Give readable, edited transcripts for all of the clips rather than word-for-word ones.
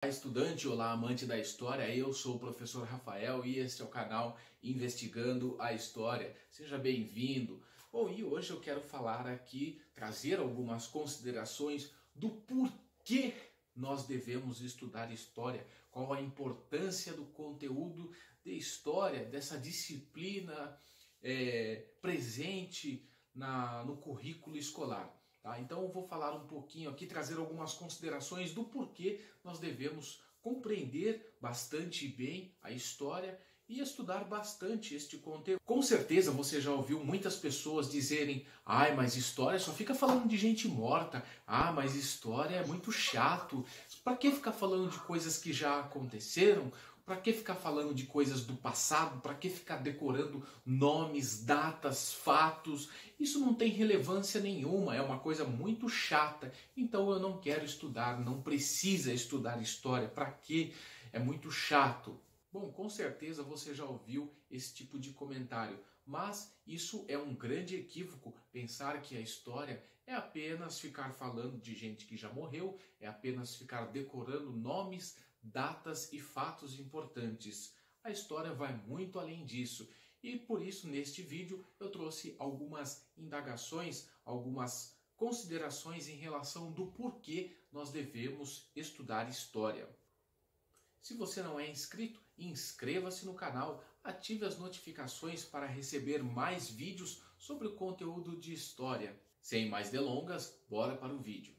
Olá, estudante, olá, amante da história, eu sou o professor Rafael e este é o canal Investigando a História. Seja bem-vindo. Bom, e hoje eu quero falar aqui, trazer algumas considerações do porquê nós devemos estudar história, qual a importância do conteúdo de história, dessa disciplina presente no currículo escolar. Tá? Então eu vou falar um pouquinho aqui, trazer algumas considerações do porquê nós devemos compreender bastante bem a história e estudar bastante este conteúdo. Com certeza você já ouviu muitas pessoas dizerem: ai, mas história só fica falando de gente morta, ah, mas história é muito chato, para que ficar falando de coisas que já aconteceram? Para que ficar falando de coisas do passado? Para que ficar decorando nomes, datas, fatos? Isso não tem relevância nenhuma, é uma coisa muito chata. Então eu não quero estudar, não precisa estudar história. Para quê? É muito chato. Bom, com certeza você já ouviu esse tipo de comentário, mas isso é um grande equívoco, pensar que a história é apenas ficar falando de gente que já morreu, é apenas ficar decorando nomes, datas e fatos importantes. A história vai muito além disso e por isso neste vídeo eu trouxe algumas indagações, algumas considerações em relação do porquê nós devemos estudar história. Se você não é inscrito, inscreva-se no canal, ative as notificações para receber mais vídeos sobre o conteúdo de história. Sem mais delongas, bora para o vídeo.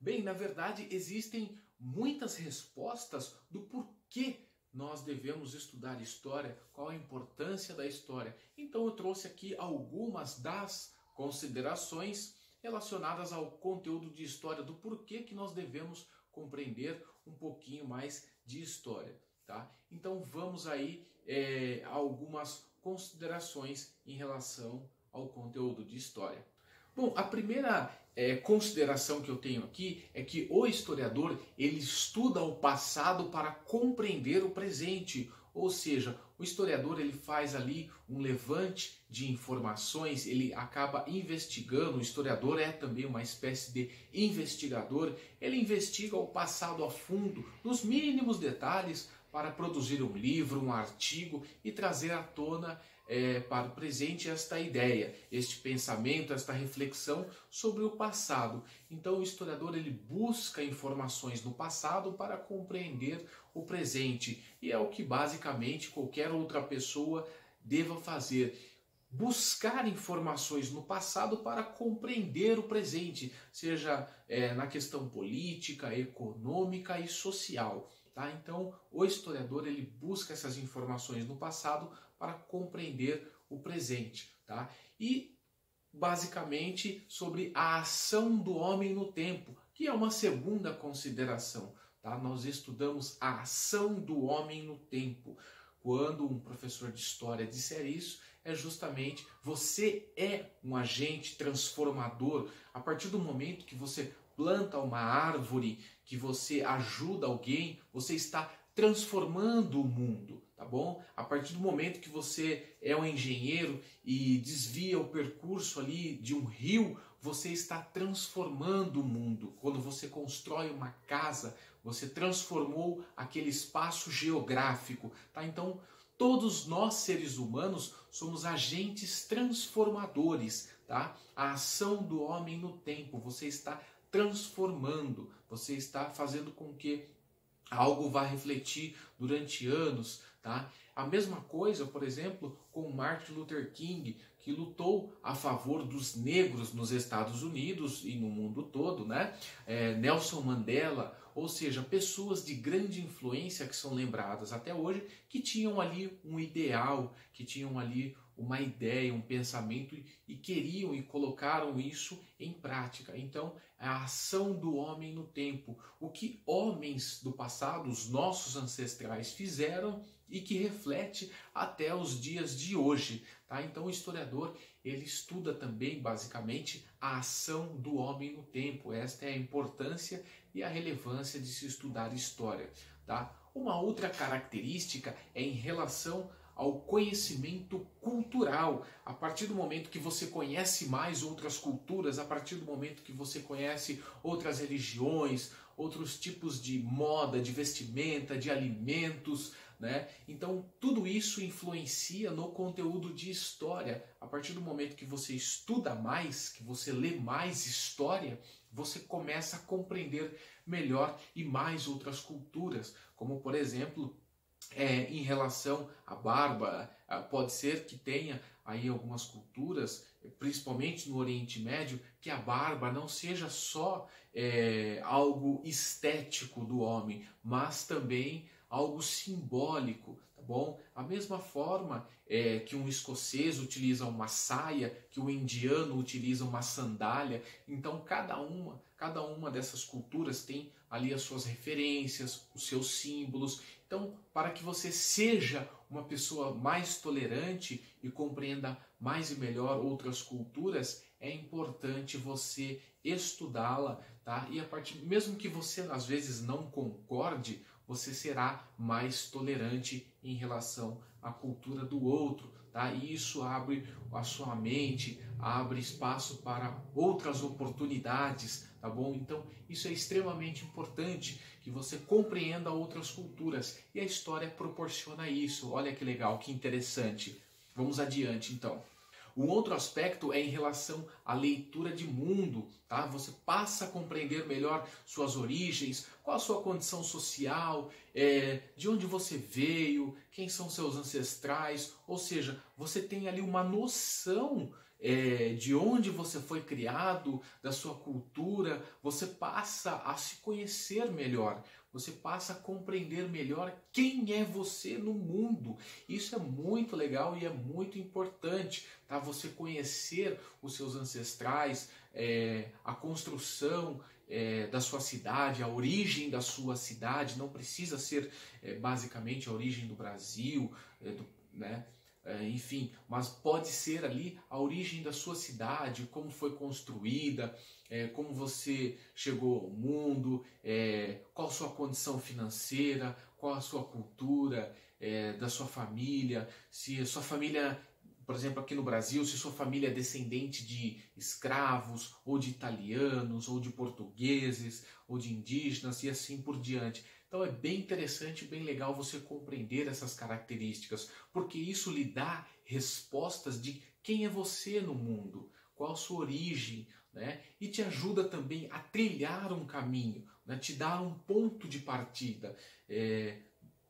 Bem, na verdade existem muitas respostas do porquê nós devemos estudar história, qual a importância da história. Então eu trouxe aqui algumas das considerações relacionadas ao conteúdo de história, do porquê que nós devemos compreender um pouquinho mais de história. Tá? Então vamos aí a algumas considerações em relação ao conteúdo de história. Bom, a primeira consideração que eu tenho aqui é que o historiador ele estuda o passado para compreender o presente, ou seja, o historiador ele faz ali um levante de informações, ele acaba investigando, o historiador é também uma espécie de investigador, ele investiga o passado a fundo, nos mínimos detalhes, para produzir um livro, um artigo e trazer à tona para o presente esta ideia, este pensamento, esta reflexão sobre o passado. Então o historiador ele busca informações no passado para compreender o presente e é o que basicamente qualquer outra pessoa deva fazer. Buscar informações no passado para compreender o presente, seja na questão política, econômica e social. Tá? Então, o historiador ele busca essas informações no passado para compreender o presente. Tá? E, basicamente, sobre a ação do homem no tempo, que é uma segunda consideração. Tá? Nós estudamos a ação do homem no tempo. Quando um professor de história disser isso, é justamente você é um agente transformador. A partir do momento que você planta uma árvore, que você ajuda alguém, você está transformando o mundo, tá bom? A partir do momento que você é um engenheiro e desvia o percurso ali de um rio, você está transformando o mundo. Quando você constrói uma casa, você transformou aquele espaço geográfico, tá? Então, todos nós seres humanos somos agentes transformadores, tá? A ação do homem no tempo, você está transformando, você está fazendo com que algo vá refletir durante anos, tá? A mesma coisa, por exemplo, com Martin Luther King, que lutou a favor dos negros nos Estados Unidos e no mundo todo, né? Nelson Mandela, ou seja, pessoas de grande influência que são lembradas até hoje, que tinham ali um ideal, que tinham ali uma ideia, um pensamento e queriam e colocaram isso em prática. Então, a ação do homem no tempo, o que homens do passado, os nossos ancestrais fizeram e que reflete até os dias de hoje. Tá? Então o historiador ele estuda também basicamente a ação do homem no tempo. Esta é a importância e a relevância de se estudar história. Tá? Uma outra característica é em relação ao conhecimento cultural. A partir do momento que você conhece mais outras culturas, a partir do momento que você conhece outras religiões, outros tipos de moda, de vestimenta, de alimentos, né? Então tudo isso influencia no conteúdo de história. A partir do momento que você estuda mais, que você lê mais história, você começa a compreender melhor e mais outras culturas, como por exemplo, em relação à barba, pode ser que tenha aí algumas culturas, principalmente no Oriente Médio, que a barba não seja só algo estético do homem, mas também algo simbólico, tá bom? A mesma forma que um escocês utiliza uma saia, que o indiano utiliza uma sandália, então cada uma dessas culturas tem ali as suas referências, os seus símbolos. Então, para que você seja uma pessoa mais tolerante e compreenda mais e melhor outras culturas, é importante você estudá-la, tá? E mesmo que você às vezes não concorde, você será mais tolerante em relação à cultura do outro, tá? E isso abre a sua mente, abre espaço para outras oportunidades, tá bom? Então, isso é extremamente importante, que você compreenda outras culturas. E a história proporciona isso. Olha que legal, que interessante. Vamos adiante, então. Um outro aspecto é em relação à leitura de mundo, tá? Você passa a compreender melhor suas origens, qual a sua condição social, de onde você veio, quem são seus ancestrais, ou seja, você tem ali uma noção de onde você foi criado, da sua cultura, você passa a se conhecer melhor, você passa a compreender melhor quem é você no mundo. Isso é muito legal e é muito importante, tá? Você conhecer os seus ancestrais, a construção da sua cidade, a origem da sua cidade, não precisa ser basicamente a origem do Brasil, né? Enfim, mas pode ser ali a origem da sua cidade, como foi construída, como você chegou ao mundo, qual a sua condição financeira, qual a sua cultura, da sua família, se a sua família, por exemplo, aqui no Brasil, se sua família é descendente de escravos, ou de italianos, ou de portugueses, ou de indígenas, e assim por diante. Então é bem interessante, bem legal você compreender essas características, porque isso lhe dá respostas de quem é você no mundo, qual a sua origem, né? E te ajuda também a trilhar um caminho, né? Te dá um ponto de partida,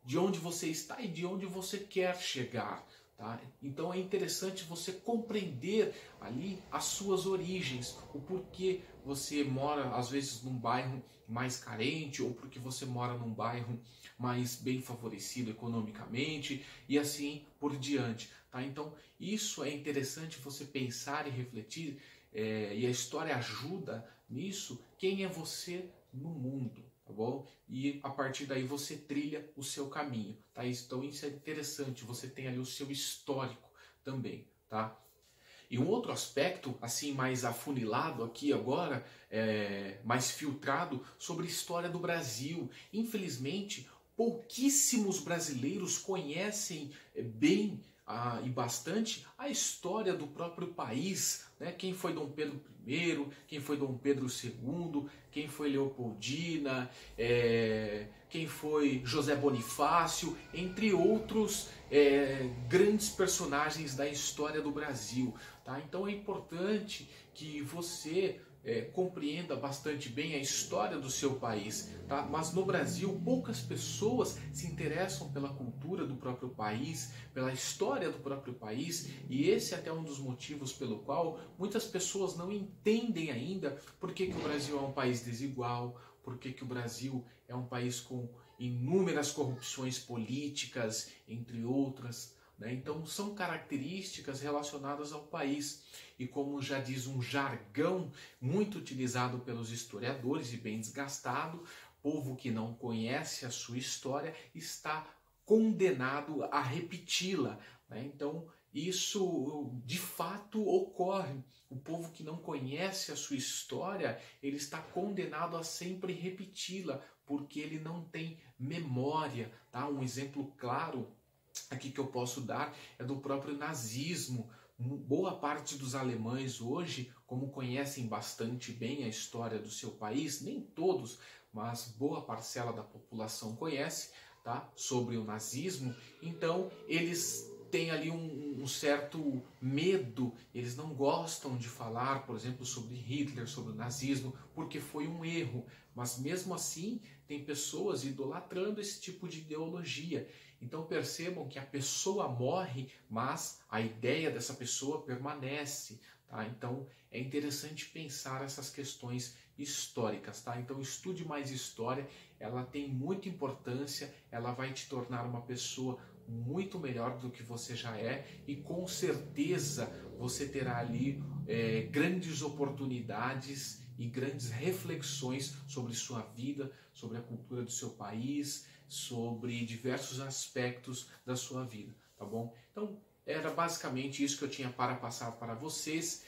de onde você está e de onde você quer chegar. Tá? Então é interessante você compreender ali as suas origens, o porquê você mora às vezes num bairro mais carente ou porque você mora num bairro mais bem favorecido economicamente e assim por diante. Tá? Então isso é interessante você pensar e refletir, e a história ajuda nisso, quem é você no mundo. Tá bom? E a partir daí você trilha o seu caminho, tá? Então isso é interessante, você tem ali o seu histórico também, tá? E um outro aspecto, assim, mais afunilado aqui agora, mais filtrado, sobre a história do Brasil. Infelizmente, pouquíssimos brasileiros conhecem bem e bastante a história do próprio país, né? Quem foi Dom Pedro I, quem foi Dom Pedro II, quem foi Leopoldina, quem foi José Bonifácio, entre outros grandes personagens da história do Brasil. Tá? Então é importante que você compreenda bastante bem a história do seu país, tá? Mas no Brasil poucas pessoas se interessam pela cultura do próprio país, pela história do próprio país, e esse é até um dos motivos pelo qual muitas pessoas não entendem ainda por que o Brasil é um país desigual, por que o Brasil é um país com inúmeras corrupções políticas, entre outras. Então são características relacionadas ao país e, como já diz um jargão muito utilizado pelos historiadores e bem desgastado, povo que não conhece a sua história está condenado a repeti-la. Então isso de fato ocorre. O povo que não conhece a sua história, ele está condenado a sempre repeti-la, porque ele não tem memória. Tá? Um exemplo claro aqui que eu posso dar é do próprio nazismo. Boa parte dos alemães hoje, como conhecem bastante bem a história do seu país, nem todos, mas boa parcela da população conhece, tá, sobre o nazismo, então eles têm ali um certo medo, eles não gostam de falar, por exemplo, sobre Hitler, sobre o nazismo, porque foi um erro, mas mesmo assim tem pessoas idolatrando esse tipo de ideologia. Então percebam que a pessoa morre, mas a ideia dessa pessoa permanece, tá? Então é interessante pensar essas questões históricas, tá? Então estude mais história, ela tem muita importância, ela vai te tornar uma pessoa muito melhor do que você já é e com certeza você terá ali grandes oportunidades e grandes reflexões sobre sua vida, sobre a cultura do seu país, sobre diversos aspectos da sua vida, tá bom? Então, era basicamente isso que eu tinha para passar para vocês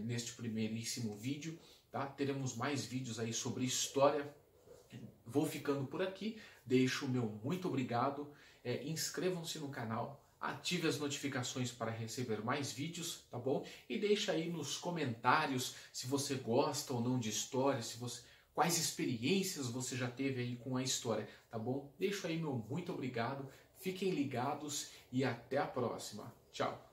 neste primeiríssimo vídeo, tá? Teremos mais vídeos aí sobre história. Vou ficando por aqui, deixo o meu muito obrigado, inscrevam-se no canal, ative as notificações para receber mais vídeos, tá bom? E deixa aí nos comentários se você gosta ou não de história, quais experiências você já teve aí com a história, tá bom? Deixo aí meu muito obrigado, fiquem ligados e até a próxima. Tchau!